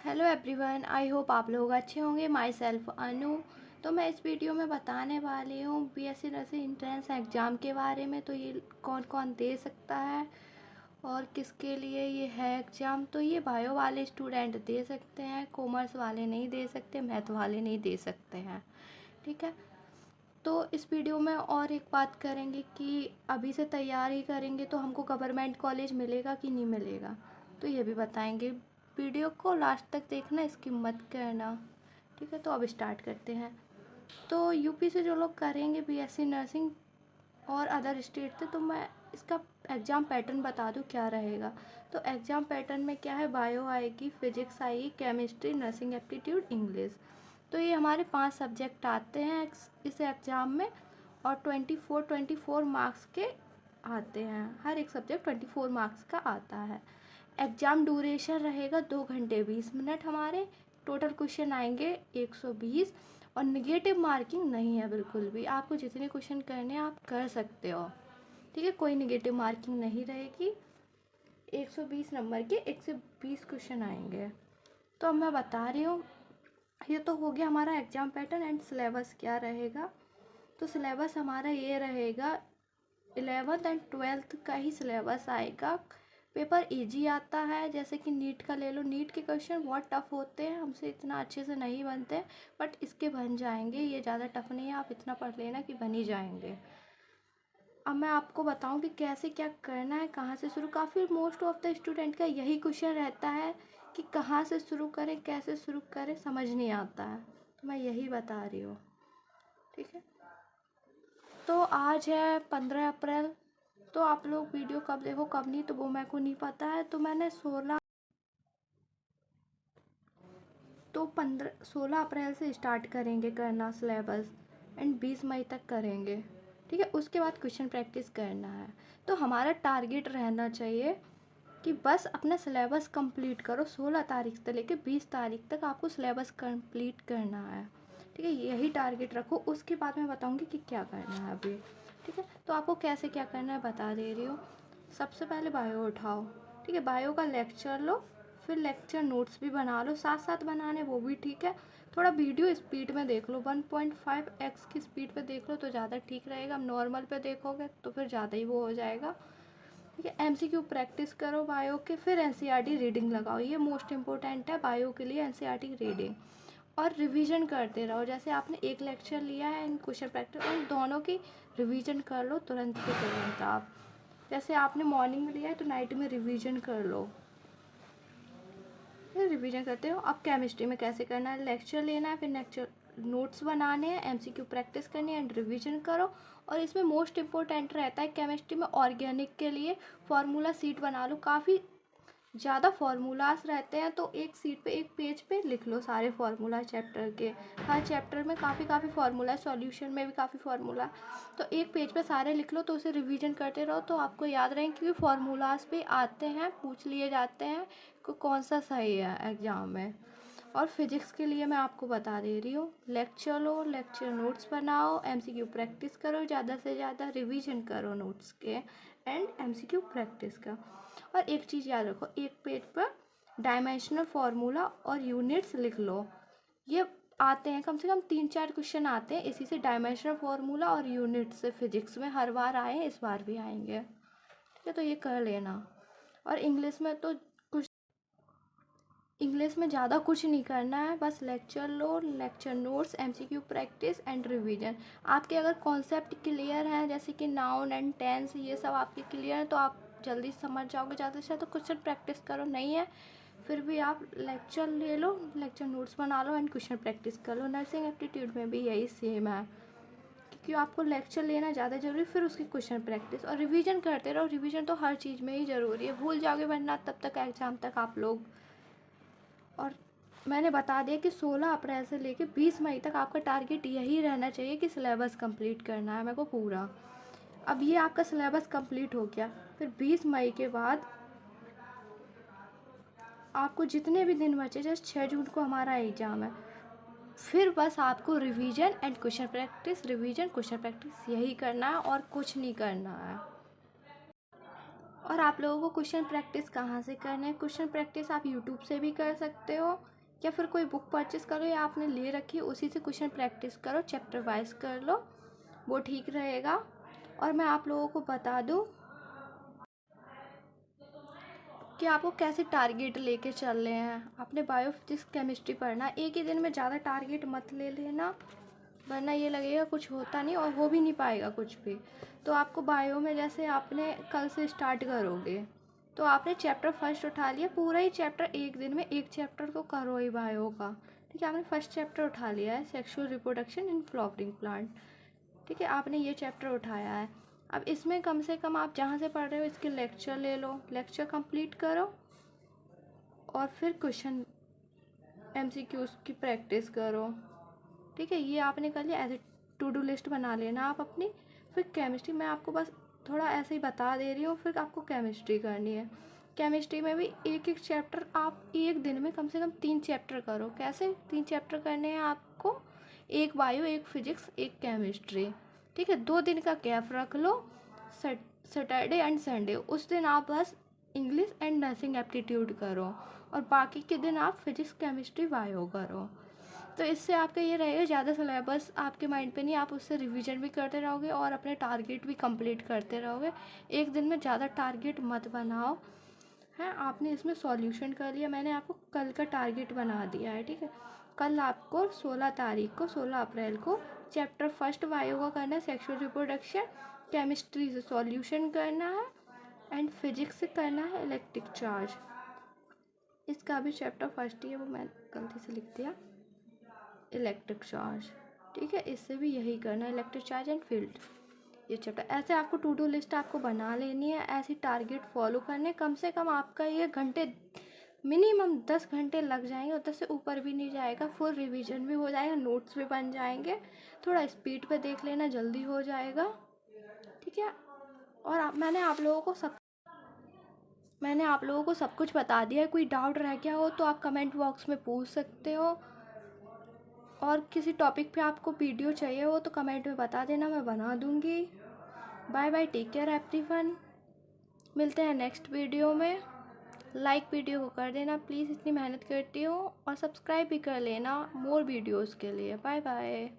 Hello everyone, I hope आप लोग अच्छे होंगे। माई सेल्फ अनु। तो मैं इस वीडियो में बताने वाली हूँ बीएससी नर्सिंग एंट्रेंस एग्ज़ाम के बारे में। तो ये कौन कौन दे सकता है और किसके लिए ये है एग्ज़ाम। तो ये बायो वाले स्टूडेंट दे सकते हैं, कॉमर्स वाले नहीं दे सकते, मैथ वाले नहीं दे सकते हैं। ठीक है। तो इस वीडियो में और एक बात करेंगे कि अभी से तैयारी करेंगे तो हमको गवर्नमेंट कॉलेज मिलेगा कि नहीं मिलेगा, तो ये भी बताएंगे। वीडियो को लास्ट तक देखना, स्किप मत करना। ठीक है, तो अब स्टार्ट करते हैं। तो यूपी से जो लोग करेंगे बीएससी नर्सिंग और अदर स्टेट से, तो मैं इसका एग्ज़ाम पैटर्न बता दूँ क्या रहेगा। तो एग्ज़ाम पैटर्न में क्या है, बायो आएगी, फिजिक्स आएगी, केमिस्ट्री, नर्सिंग एप्टीट्यूड, इंग्लिश। तो ये हमारे 5 सब्जेक्ट आते हैं इस एग्ज़ाम में, और 24 मार्क्स के आते हैं। हर एक सब्जेक्ट 24 मार्क्स का आता है। एग्ज़ाम ड्यूरेशन रहेगा 2 घंटे 20 मिनट हमारे। टोटल क्वेश्चन आएंगे 120, और निगेटिव मार्किंग नहीं है बिल्कुल भी। आपको जितने क्वेश्चन करने हैं आप कर सकते हो। ठीक है, कोई निगेटिव मार्किंग नहीं रहेगी। 120 नंबर के 120 क्वेश्चन आएंगे। तो अब मैं बता रही हूँ, ये तो हो गया हमारा एग्ज़ाम पैटर्न एंड सिलेबस क्या रहेगा। तो सिलेबस हमारा ये रहेगा, 11th एंड 12th का ही सिलेबस आएगा। पेपर इजी आता है, जैसे कि नीट का ले लो। नीट के क्वेश्चन बहुत टफ होते हैं, हमसे इतना अच्छे से नहीं बनते, बट इसके बन जाएंगे। ये ज़्यादा टफ नहीं है, आप इतना पढ़ लेना कि बन ही जाएंगे। अब मैं आपको बताऊं कि कैसे क्या करना है, कहाँ से शुरू। काफ़ी मोस्ट ऑफ द स्टूडेंट का यही क्वेश्चन रहता है कि कहाँ से शुरू करें, कैसे शुरू करें, समझ नहीं आता है। तो मैं यही बता रही हूँ। ठीक है। तो आज है 15 अप्रैल। तो आप लोग वीडियो कब देखो कब नहीं, तो वो मेरे को नहीं पता है। तो मैंने 16 अप्रैल से स्टार्ट करेंगे करना सिलेबस, एंड 20 मई तक करेंगे। ठीक है, उसके बाद क्वेश्चन प्रैक्टिस करना है। तो हमारा टारगेट रहना चाहिए कि बस अपना सिलेबस कंप्लीट करो। 16 तारीख से लेकर 20 तारीख तक आपको सिलेबस कंप्लीट करना है। ठीक है, यही टारगेट रखो। उसके बाद मैं बताऊंगी कि क्या करना है अभी। ठीक है, तो आपको कैसे क्या करना है बता दे रही हूँ। सबसे पहले बायो उठाओ। ठीक है, बायो का लेक्चर लो, फिर लेक्चर नोट्स भी बना लो। साथ साथ बनाने वो भी ठीक है। थोड़ा वीडियो स्पीड में देख लो, 1.5x की स्पीड पे देख लो तो ज़्यादा ठीक रहेगा। नॉर्मल पे देखोगे तो फिर ज़्यादा ही वो हो जाएगा। ठीक है, एमसीक्यू प्रैक्टिस करो बायो के, फिर एनसीईआरटी रीडिंग लगाओ। ये मोस्ट इंपॉर्टेंट है बायो के लिए, एनसीईआरटी रीडिंग। और रिवीजन करते रहो। जैसे आपने एक लेक्चर लिया है एंड क्वेश्चन प्रैक्टिस, उन दोनों की रिवीजन कर लो तुरंत के तुरंत आप। जैसे आपने मॉर्निंग में लिया है तो नाइट में रिवीजन कर लो। फिर रिवीजन करते हो। अब केमिस्ट्री में कैसे करना है, लेक्चर लेना है, फिर लेक्चर नोट्स बनाने हैं, एमसीक्यू प्रैक्टिस करनी है एंड रिवीजन करो। और इसमें मोस्ट इंपॉर्टेंट रहता है केमिस्ट्री में ऑर्गेनिक के लिए फार्मूला सीट बना लो। काफ़ी ज़्यादा फार्मूलाज रहते हैं, तो एक सीट पे, एक पेज पे लिख लो सारे फार्मूला चैप्टर के। हर चैप्टर में काफ़ी फार्मूला है, सॉल्यूशन में भी काफ़ी फार्मूला। तो एक पेज पे सारे लिख लो, तो उसे रिवीजन करते रहो तो आपको याद रहेंगे, क्योंकि फार्मूलाज भी आते हैं, पूछ लिए जाते हैं कि कौन सा सही है एग्ज़ाम में। और फिजिक्स के लिए मैं आपको बता दे रही हूँ, लेक्चर लो, लेक्चर नोट्स बनाओ, एमसीक्यू प्रैक्टिस करो, ज़्यादा से ज़्यादा रिवीजन करो नोट्स के एंड एमसीक्यू प्रैक्टिस का। और एक चीज़ याद रखो, एक पेज पर डायमेंशनल फार्मूला और यूनिट्स लिख लो। ये आते हैं, कम से कम 3-4 क्वेश्चन आते हैं इसी से, डायमेंशनल फार्मूला और यूनिट से। फिजिक्स में हर बार आए हैं, इस बार भी आएंगे। ठीक है, तो ये कर लेना। और इंग्लिश में तो इंग्लिश में ज़्यादा कुछ नहीं करना है, बस lecture low, lecture notes, MCQ practice and revision. आपके अगर कॉन्सेप्ट क्लियर हैं, जैसे कि नाउन एंड टेंस, ये सब आपके क्लियर हैं, तो आप जल्दी समझ जाओगे। ज़्यादा से ज़्यादा क्वेश्चन प्रैक्टिस करो। नहीं है फिर भी आप लेक्चर ले लो, लेक्चर नोट्स बना लो एंड क्वेश्चन प्रैक्टिस कर लो। नर्सिंग एप्टीट्यूड में भी यही सेम है, क्योंकि आपको लेक्चर लेना ज़्यादा ज़रूरी, फिर उसकी क्वेश्चन प्रैक्टिस और रिवीजन करते रहो। रिवीजन तो हर चीज़ में ही ज़रूरी है, भूल जाओगे वरना तब तक एग्ज़ाम तक आप लोग। और मैंने बता दिया कि 16 अप्रैल से लेकर 20 मई तक आपका टारगेट यही रहना चाहिए कि सिलेबस कंप्लीट करना है मेरे को पूरा। अब ये आपका सिलेबस कंप्लीट हो गया, फिर 20 मई के बाद आपको जितने भी दिन बचे, जैसे 6 जून को हमारा एग्ज़ाम है, फिर बस आपको revision and question practice, revision question practice यही करना है और कुछ नहीं करना है। और आप लोगों को क्वेश्चन प्रैक्टिस कहाँ से करना है, क्वेश्चन प्रैक्टिस आप यूट्यूब से भी कर सकते हो या फिर कोई बुक परचेज़ करो या आपने ले रखी है उसी से क्वेश्चन प्रैक्टिस करो, चैप्टर वाइज कर लो, वो ठीक रहेगा। और मैं आप लोगों को बता दूं कि आपको कैसे टारगेट लेके चल रहे हैं। आपने बायो फिजिक्स केमिस्ट्री पढ़ना, एक ही दिन में ज़्यादा टारगेट मत ले लेना, वरना ये लगेगा कुछ होता नहीं और हो भी नहीं पाएगा कुछ भी। तो आपको बायो में जैसे आपने कल से स्टार्ट करोगे तो आपने चैप्टर फर्स्ट उठा लिया, पूरा ही चैप्टर एक दिन में, एक चैप्टर तो करो ही बायो का। ठीक है, आपने फर्स्ट चैप्टर उठा लिया है, sexual reproduction in flowering plant. ठीक है, आपने ये चैप्टर उठाया है। अब इसमें कम से कम आप जहाँ से पढ़ रहे हो इसके लेक्चर ले लो, लेक्चर कंप्लीट करो और फिर क्वेश्चन एमसीक्यूज की प्रैक्टिस करो। ठीक है, ये आपने कर लिया, ऐसे टू डू लिस्ट बना लेना आप अपनी। फिर केमिस्ट्री मैं आपको बस थोड़ा ऐसे ही बता दे रही हूँ, फिर आपको केमिस्ट्री करनी है। केमिस्ट्री में भी एक एक चैप्टर आप एक दिन में कम से कम 3 चैप्टर करो। कैसे 3 चैप्टर करने हैं आपको? एक बायो, एक फिजिक्स, एक केमिस्ट्री। ठीक है, 2 दिन का गैप रख लो, सैटरडे एंड संडे, उस दिन आप बस इंग्लिश एंड नर्सिंग एप्टीट्यूड करो और बाकी के दिन आप फिजिक्स केमिस्ट्री बायो करो। तो इससे आपका ये रहेगा ज़्यादा सिलेबस आपके माइंड पे नहीं, आप उससे रिवीजन भी करते रहोगे और अपने टारगेट भी कंप्लीट करते रहोगे। एक दिन में ज़्यादा टारगेट मत बनाओ। है, आपने इसमें सॉल्यूशन कर लिया, मैंने आपको कल का टारगेट बना दिया है। ठीक है, कल आपको 16 तारीख को, 16 अप्रैल को चैप्टर फर्स्ट बायो का करना है, सेक्सुअल रिप्रोडक्शन। केमिस्ट्री से सॉल्यूशन करना है एंड फिजिक्स से करना है इलेक्ट्रिक चार्ज। इसका भी चैप्टर फर्स्ट ही है, वो मैं गलती से लिख दिया, इलेक्ट्रिक चार्ज। ठीक है, इससे भी यही करना है, इलेक्ट्रिक चार्ज एंड फील्ड, ये चैप्टर। ऐसे आपको टू डू लिस्ट आपको बना लेनी है, ऐसी टारगेट फॉलो करने। कम से कम आपका ये घंटे, मिनिमम 10 घंटे लग जाएंगे और 10 से ऊपर भी नहीं जाएगा। फुल रिवीजन भी हो जाएगा, नोट्स भी बन जाएंगे। थोड़ा स्पीड पे देख लेना, जल्दी हो जाएगा। ठीक है, और मैंने आप लोगों को सब कुछ बता दिया है। कोई डाउट रह गया हो तो आप कमेंट बॉक्स में पूछ सकते हो, और किसी टॉपिक पे आपको वीडियो चाहिए हो तो कमेंट में बता देना, मैं बना दूँगी। Bye bye, take care everyone, मिलते हैं नेक्स्ट वीडियो में। लाइक वीडियो को कर देना प्लीज़, इतनी मेहनत करती हूँ, और सब्सक्राइब भी कर लेना मोर वीडियोज़ के लिए। Bye bye.